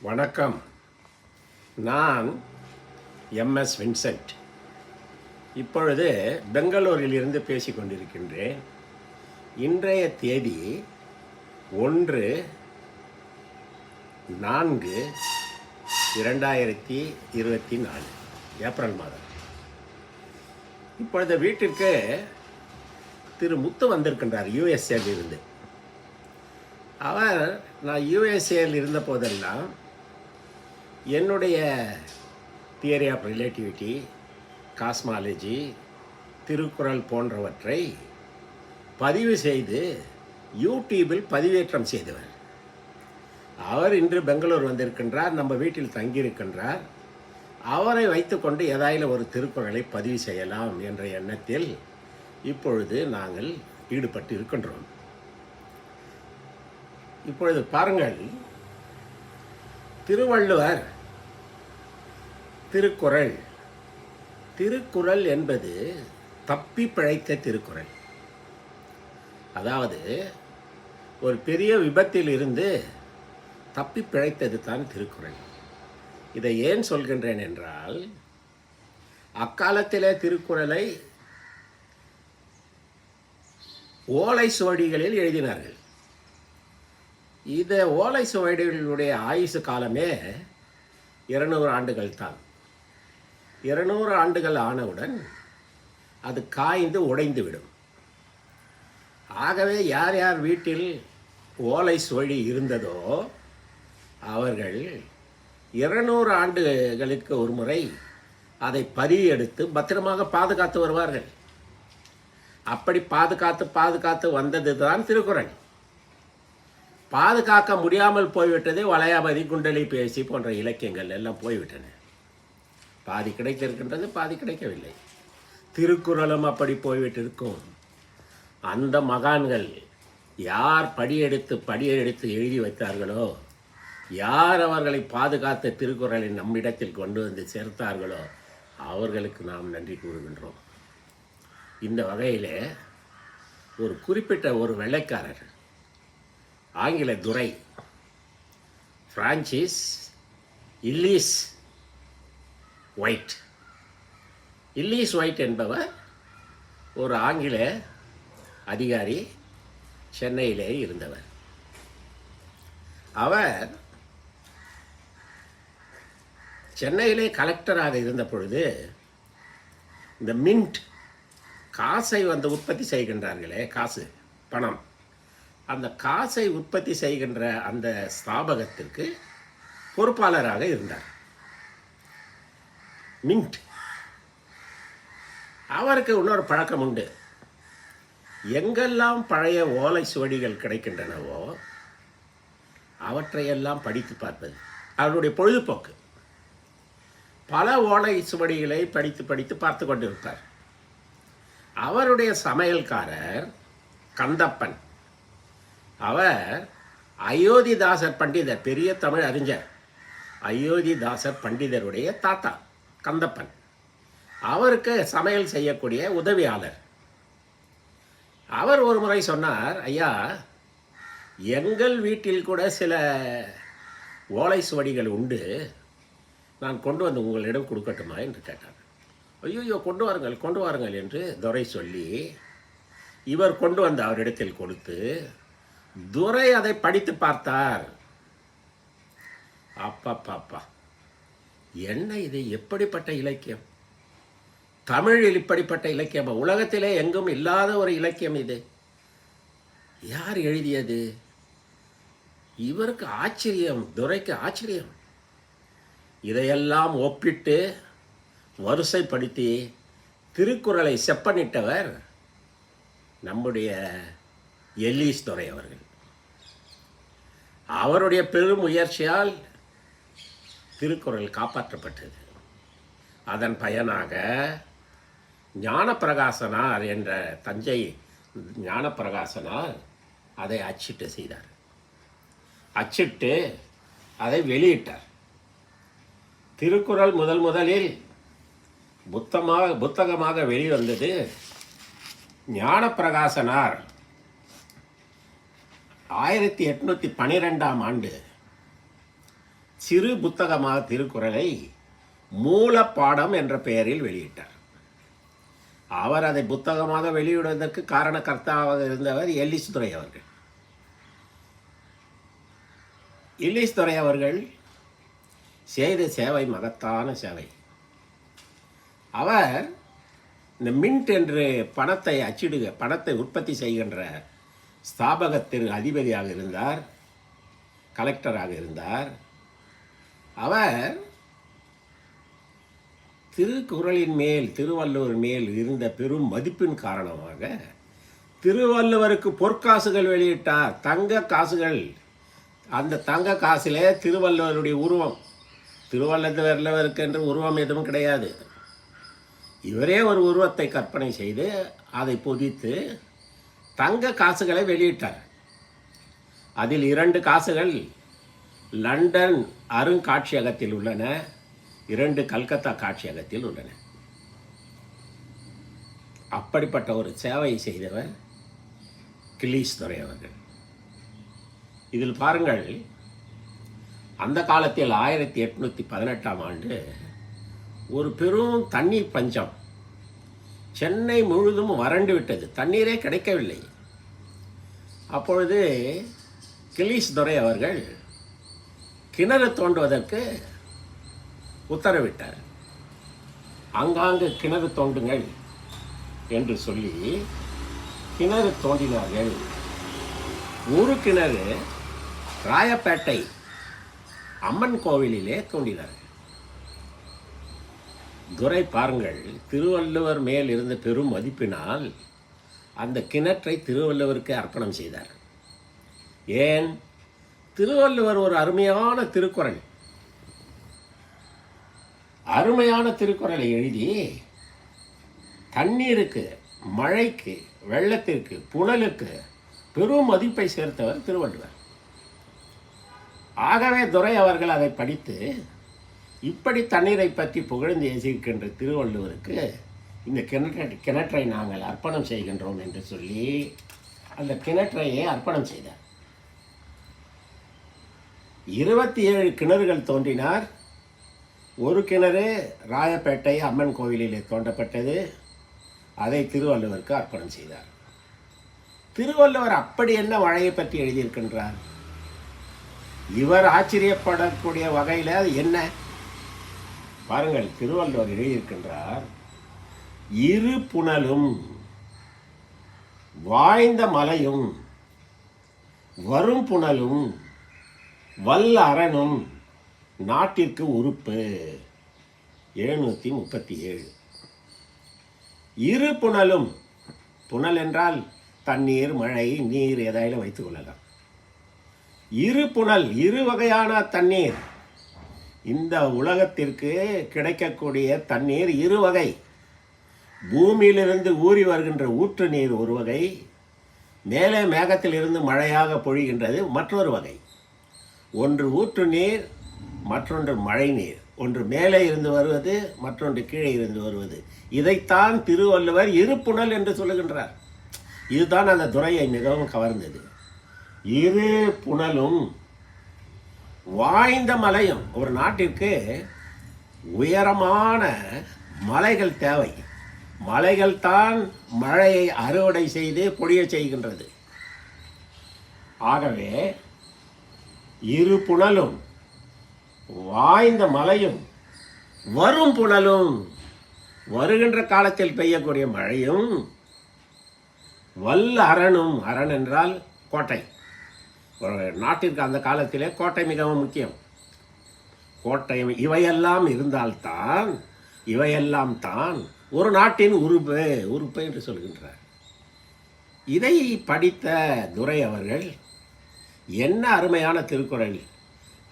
வணக்கம். நான் MS Vincent. இப்பொழுது பெங்களூரிலிருந்து பேசிக் கொண்டிருக்கின்றேன். இன்றைய தேதி 1/4/2024 ஏப்ரல் மாதம். இப்பொழுது வீட்டிற்கு திரு முத்து வந்திருக்கின்றார் யுஎஸ்ஏவில் இருந்து. அவர் நான் யுஎஸ்ஏவில் இருந்த போதெல்லாம் என்னுடைய theory of relativity, cosmology, Thirukkural போன்றவற்றை பதிவு செய்து யூடியூபில் பதிவேற்றம் செய்தவர். அவர் இன்று பெங்களூர் வந்திருக்கின்றார், நம்ம வீட்டில் தங்கியிருக்கின்றார். அவரை வைத்துக்கொண்டு ஏதாயிலும் ஒரு திருக்குறளை பதிவு செய்யலாம் என்ற எண்ணத்தில் இப்பொழுது நாங்கள் ஈடுபட்டு இருக்கின்றோம். இப்பொழுது பாருங்கள், திருவள்ளுவர் திருக்குறள். திருக்குறள் என்பது தப்பி பிழைத்த திருக்குறள். அதாவது ஒரு பெரிய விபத்தில் இருந்து தப்பி பிழைத்தது தான் திருக்குறள். இதை ஏன் சொல்கின்றேன் என்றால், அக்காலத்திலே திருக்குறளை ஓலை சுவடிகளில் எழுதினார்கள். இந்த ஓலை சுவடிகளுடைய ஆயுசு காலமே 200 ஆண்டுகள் தான். 200 ஆண்டுகள் ஆனவுடன் அது காய்ந்து உடைந்துவிடும். ஆகவே யார் யார் வீட்டில் ஓலை சுவடி இருந்ததோ அவர்கள் 200 ஆண்டுகளுக்கு ஒரு முறை அதை எடுத்து பத்திரமாக பாதுகாத்து வருவார்கள். அப்படி பாதுகாத்து வந்தது தான் திருக்குறள். பாதுகாக்க முடியாமல் போய்விட்டது வளையாபதி, குண்டலி பேசி போன்ற இலக்கியங்கள் எல்லாம் போய்விட்டன. பாதி கிடைத்திருக்கின்றது, பாதி கிடைக்கவில்லை. திருக்குறளும் அப்படி போய்விட்டிருக்கும். அந்த மகான்கள் யார் படியெடுத்து எழுதி வைத்தார்களோ, யார் அவர்களை பாதுகாத்த திருக்குறளை நம்மிடத்தில் கொண்டு வந்து சேர்த்தார்களோ அவர்களுக்கு நாம் நன்றி கூறுகின்றோம். இந்த வகையில் ஒரு குறிப்பிட்ட ஒரு வெள்ளைக்காரர், ஆங்கில துரை பிரான்சிஸ் இல்லீஸ் ஒயிட் என்பவர் ஒரு ஆங்கில அதிகாரி, சென்னையிலே இருந்தவர். அவர் சென்னையிலே கலெக்டராக இருந்த பொழுது இந்த மின்ட் காசை உற்பத்தி செய்கின்றார்களே, காசு பணம், அந்த காசை உற்பத்தி செய்கின்ற அந்த ஸ்தாபகத்திற்கு பொறுப்பாளராக இருந்தார் மின்ட். அவருக்கு இன்னொரு பழக்கம் உண்டு. எங்கெல்லாம் பழைய ஓலை சுவடிகள் கிடைக்கின்றனவோ அவற்றையெல்லாம் படித்து பார்ப்பது அவருடைய பொழுதுபோக்கு. பல ஓலை சுவடிகளை படித்து பார்த்து கொண்டிருப்பார். அவருடைய சமையல்காரர் கந்தப்பன். அவர் அயோத்திதாசர் பண்டிதர், பெரிய தமிழ் அறிஞர் அயோத்திதாசர் பண்டிதருடைய தாத்தா கந்தப்பன். அவருக்கு சமையல் செய்யக்கூடிய உதவியாளர். அவர் ஒரு முறை சொன்னார், ஐயா, எங்கள் வீட்டில் கூட சில ஓலை சுவடிகள் உண்டு, நான் கொண்டு வந்து உங்களிடம் கொடுக்கட்டுமா என்று கேட்டார். ஐயோ, கொண்டு வாருங்கள் என்று துரை சொல்லி இவர் கொண்டு வந்து அவரிடத்தில் கொடுத்து துரை அதை படித்து பார்த்தார். அப்பா, என்ன இது, எப்படிப்பட்ட இலக்கியம்! தமிழில் இப்படிப்பட்ட இலக்கியம் உலகத்திலே எங்கும் இல்லாத ஒரு இலக்கியம் இது. யார் எழுதியது? இவருக்கு ஆச்சரியம், துரைக்கு ஆச்சரியம். இதையெல்லாம் ஒப்பிட்டு வரிசைப்படுத்தி திருக்குறளை செப்பனிட்டவர் நம்முடைய எல்லீஸ் துரை அவர்கள். அவருடைய பெரும் முயற்சியால் திருக்குறள் காப்பாற்றப்பட்டது. அதன் பயனாக ஞானப்பிரகாசனார் என்ற தஞ்சை ஞானப்பிரகாசனார் அதை அச்சிட்டு அதை வெளியிட்டார். திருக்குறள் முதலில் புத்தகமாக வெளிவந்தது ஞானப்பிரகாசனார் 1812 ஆண்டு சிறு புத்தகமாக திருக்குறளை மூலப்பாடம் என்ற பெயரில் வெளியிட்டார். அவர் அதை புத்தகமாக வெளியிடுவதற்கு காரணகர்த்தாவாக இருந்தவர் எல்லிஸ் துரை அவர்கள். எல்லிஸ் துரை அவர்கள் செய்த சேவை மகத்தான சேவை. அவர் இந்த மின்ட் என்று பணத்தை உற்பத்தி செய்கின்ற ஸ்தாபகத்திற்கு அதிபதியாக இருந்தார், கலெக்டராக இருந்தார். அவர் திருக்குறளின் மேல், திருவள்ளுவர் மேல் இருந்த பெரும் மதிப்பின் காரணமாக திருவள்ளுவருக்கு பொற்காசுகள் வெளியிட்டார், தங்க காசுகள். அந்த தங்க காசிலே திருவள்ளுவருடைய உருவம், திருவள்ளுவருக்கு என்று உருவம் எதுவும் கிடையாது. இவரே ஒரு உருவத்தை கற்பனை செய்து அதை பொதித்து தங்க காசுகளை வெளியிட்டார். அதில் 2 காசுகள் லண்டன் அருங்காட்சியகத்தில் உள்ளன, 2 கல்கத்தா காட்சியகத்தில் உள்ளன. அப்படிப்பட்ட ஒரு சேவையை செய்தவர் கிளீஸ் துரை அவர்கள். இதில் பாருங்கள், அந்த காலத்தில் 1818ஆம் ஆண்டு ஒரு பெரும் தண்ணீர் பஞ்சம், சென்னை முழுதும் வறண்டு விட்டது, தண்ணீரே கிடைக்கவில்லை. அப்பொழுது கிளீஸ் துரை அவர்கள் கிணறு தோண்டுவதற்கு உத்தரவிட்டார். ஆங்காங்கு கிணறு தோண்டுங்கள் என்று சொல்லி கிணறு தோண்டினார்கள். ஒரு கிணறு ராயப்பேட்டை அம்மன் கோவிலிலே தோண்டினார்கள். துரை பாருங்கள், திருவள்ளுவர் மேல் இருந்த பெரும் மதிப்பினால் அந்த கிணற்றை திருவள்ளுவருக்கு அர்ப்பணம் செய்தார். ஏன்? திருவள்ளுவர் ஒரு அருமையான திருக்குறளை எழுதி தண்ணீருக்கு, மழைக்கு, வெள்ளத்திற்கு, புனலுக்கு பெரும் மதிப்பை சேர்த்தவர் திருவள்ளுவர். ஆகவே துரை அவர்கள் அதை படித்து இப்படி தண்ணீரை பற்றி புகழ்ந்து ஏசிக்கின்ற திருவள்ளுவருக்கு இந்த கிணற்றை நாங்கள் அர்ப்பணம் செய்கின்றோம் என்று சொல்லி அந்த கிணற்றையே அர்ப்பணம் செய்தார். 27 கிணறுகள் தோன்றினார். ஒரு கிணறு ராயப்பேட்டை அம்மன் கோவிலிலே தோண்டப்பட்டது. அதை திருவள்ளுவருக்கு அர்ப்பணம் செய்தார். திருவள்ளுவர் அப்படி என்ன மழையை பற்றி எழுதியிருக்கின்றார்? இவர் ஆச்சரியப்படக்கூடிய வகையில் அது என்ன பாருங்கள். திருவள்ளுவர் எழுதியிருக்கின்றார், இரு புனலும் வாய்ந்த மலையும் வரும் புனலும் வல்ல அரணும் நாட்டிற்கு உறுப்பு. 737. இரு புனலும், புனல் என்றால் தண்ணீர், மழை, நீர் ஏதாயிலும் வைத்துக் கொள்ளலாம். இரு புனல், 2 வகையான தண்ணீர். இந்த உலகத்திற்கு கிடைக்கக்கூடிய தண்ணீர் 2 வகை. பூமியிலிருந்து ஊறி வருகின்ற ஊற்று நீர் ஒரு வகை, மேலே மேகத்திலிருந்து மழையாக பொழிகின்றது மற்றொரு வகை. ஒன்று ஊற்று நீர், மற்றொன்று மழை நீர். ஒன்று மேலே இருந்து வருவது, மற்றொன்று கீழே இருந்து வருவது. இதைத்தான் திருவள்ளுவர் இருப்புணல் என்று சொல்லுகின்றார். இதுதான் அந்த துரையை மிகவும் கவர்ந்தது. இரு புனலும் வாய்ந்த மலையும். ஒரு நாட்டிற்கு உயரமான மலைகள் தேவை. மலைகள் தான் மழையை அறுவடை செய்து பொழிய செய்கின்றது. ஆகவே இரு புனலும் வாய்ந்த மலையும் வரும் புனலும், வருகின்ற காலத்தில் பெய்யக்கூடிய மழையும், வல்ல அரணும், அரண் என்றால் கோட்டை. ஒரு நாட்டிற்கு அந்த காலத்திலே கோட்டை மிகவும் முக்கியம். கோட்டை இவையெல்லாம் இருந்தால்தான், இவையெல்லாம் தான் ஒரு நாட்டின் உறுப்பு என்று சொல்கின்றார். இதை படித்த துரை அவர்கள் என்ன அருமையான திருக்குறள்,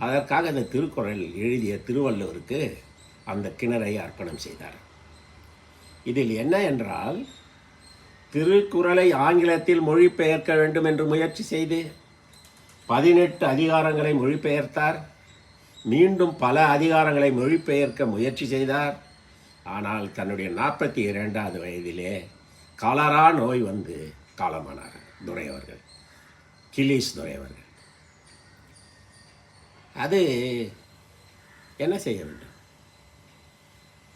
அதற்காக அந்த திருக்குறள் எழுதிய திருவள்ளுவருக்கு அந்த கிணறை அர்ப்பணம் செய்தார். இதில் என்ன என்றால், திருக்குறளை ஆங்கிலத்தில் மொழிபெயர்க்க வேண்டும் என்று முயற்சி செய்து 18 அதிகாரங்களை மொழிபெயர்த்தார். மீண்டும் பல அதிகாரங்களை மொழிபெயர்க்க முயற்சி செய்தார். ஆனால் தன்னுடைய 42வது வயதிலே காலரா நோய் வந்து காலமானார் துரை அவர்கள், கிளீஸ் துரை அவர்கள். அது என்ன செய்ய வேண்டும்?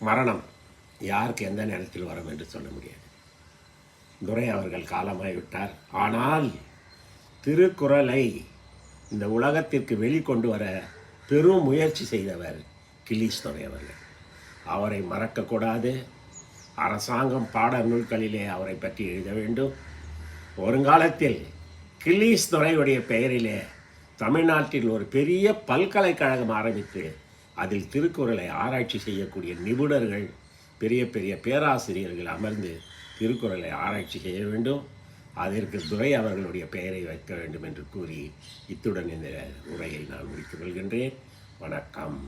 மரணம் யாருக்கு எந்த நேரத்தில் வரும் என்று சொல்ல முடியாது. துரை அவர்கள் காலமாகிவிட்டார். ஆனால் திருக்குறளை இந்த உலகத்திற்கு வெளிக்கொண்டு வர பெரும் முயற்சி செய்தவர் கில்லீஸ் துரை அவர்கள். அவரை மறக்கக்கூடாது. அரசாங்கம் பாட நூல்களிலே அவரை பற்றி எழுத வேண்டும். வருங்காலத்தில் கில்லீஸ் துரையுடைய பெயரிலே தமிழ்நாட்டில் ஒரு பெரிய பல்கலைக்கழகம் ஆரம்பித்து அதில் திருக்குறளை ஆராய்ச்சி செய்யக்கூடிய நிபுணர்கள், பெரிய பெரிய பேராசிரியர்கள் அமர்ந்து திருக்குறளை ஆராய்ச்சி செய்ய வேண்டும். அதற்கு துரை அவர்களுடைய பெயரை வைக்க வேண்டும் என்று கூறி இத்துடன் இந்த உரையை நான் முடித்துக் கொள்கின்றேன். வணக்கம்.